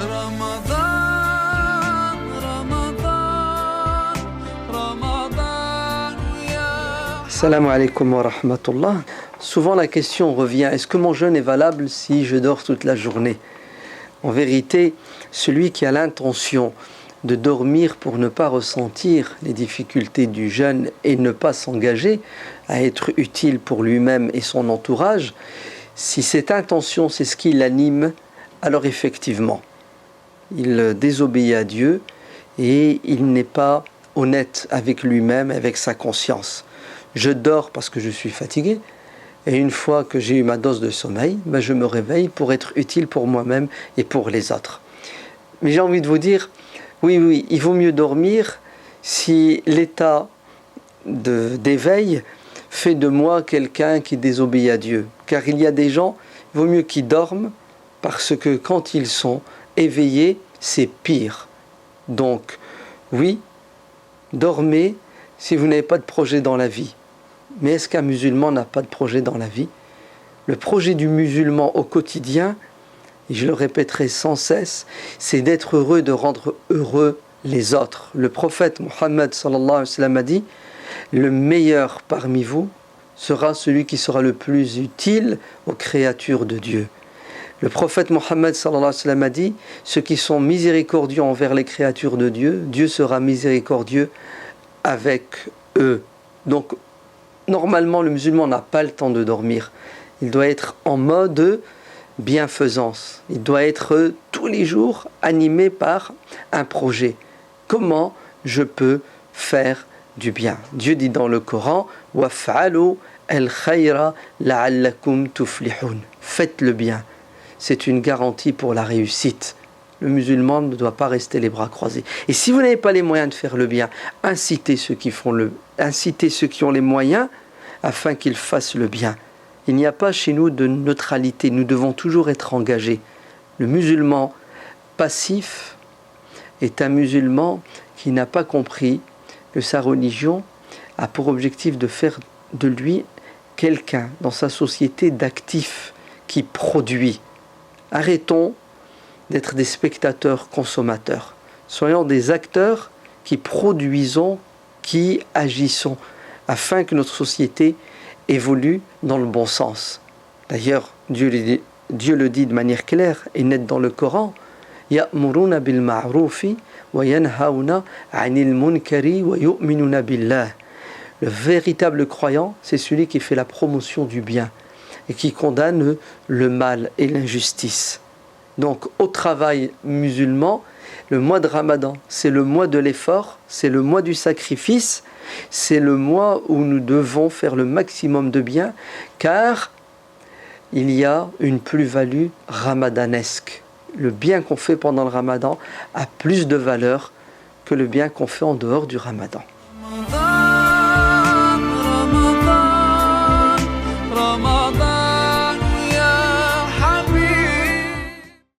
رمضان رمضان رمضان يا Salam alaikum wa rahmatullah. Souvent la question revient, est-ce que mon jeûne est valable si je dors toute la journée? En vérité, celui qui a l'intention de dormir pour ne pas ressentir les difficultés du jeûne et ne pas s'engager à être utile pour lui-même et son entourage, si cette intention c'est ce qui l'anime, alors effectivement, il désobéit à Dieu et il n'est pas honnête avec lui-même, avec sa conscience. Je dors parce que je suis fatigué et une fois que j'ai eu ma dose de sommeil, je me réveille pour être utile pour moi-même et pour les autres. Mais j'ai envie de vous dire, oui, il vaut mieux dormir si l'état d'éveil fait de moi quelqu'un qui désobéit à Dieu. Car il y a des gens, il vaut mieux qu'ils dorment parce que quand ils sont éveillés, c'est pire. Donc, oui, dormez si vous n'avez pas de projet dans la vie. Mais est-ce qu'un musulman n'a pas de projet dans la vie? Le projet du musulman au quotidien, et je le répéterai sans cesse, c'est d'être heureux, de rendre heureux les autres. Le prophète Mohammed sallallahu alayhi wa sallam a dit, le meilleur parmi vous sera celui qui sera le plus utile aux créatures de Dieu. Le prophète Mohammed sallallahu alayhi wa sallam a dit, ceux qui sont miséricordieux envers les créatures de Dieu, Dieu sera miséricordieux avec eux. Donc, normalement, le musulman n'a pas le temps de dormir. Il doit être en mode bienfaisance. Il doit être tous les jours animé par un projet. Comment je peux faire du bien? Dieu dit dans le Coran, وَفْعَلُوا الْخَيْرَ لَعَلَّكُمْ تُفْلِحُونَ. Faites le bien. C'est une garantie pour la réussite. Le musulman ne doit pas rester les bras croisés. Et si vous n'avez pas les moyens de faire le bien, incitez ceux qui ont les moyens afin qu'ils fassent le bien. Il n'y a pas chez nous de neutralité, nous devons toujours être engagés. Le musulman passif est un musulman qui n'a pas compris que sa religion a pour objectif de faire de lui quelqu'un dans sa société d'actif qui produit. Arrêtons d'être des spectateurs consommateurs. Soyons des acteurs qui produisons, qui agissons, afin que notre société évolue dans le bon sens. D'ailleurs, Dieu le dit de manière claire et nette dans le Coran, يَأْمُرُونَ بِالْمَعْرُوفِ وَيَنْهَوْنَ عَنِ الْمُنْكَرِ وَيُؤْمِنُونَ بِاللَّهِ. Le véritable croyant, c'est celui qui fait la promotion du bien et qui condamne le mal et l'injustice. Donc, au travail musulman, le mois de Ramadan, c'est le mois de l'effort, c'est le mois du sacrifice, c'est le mois où nous devons faire le maximum de bien, car il y a une plus-value ramadanesque. Le bien qu'on fait pendant le Ramadan a plus de valeur que le bien qu'on fait en dehors du Ramadan.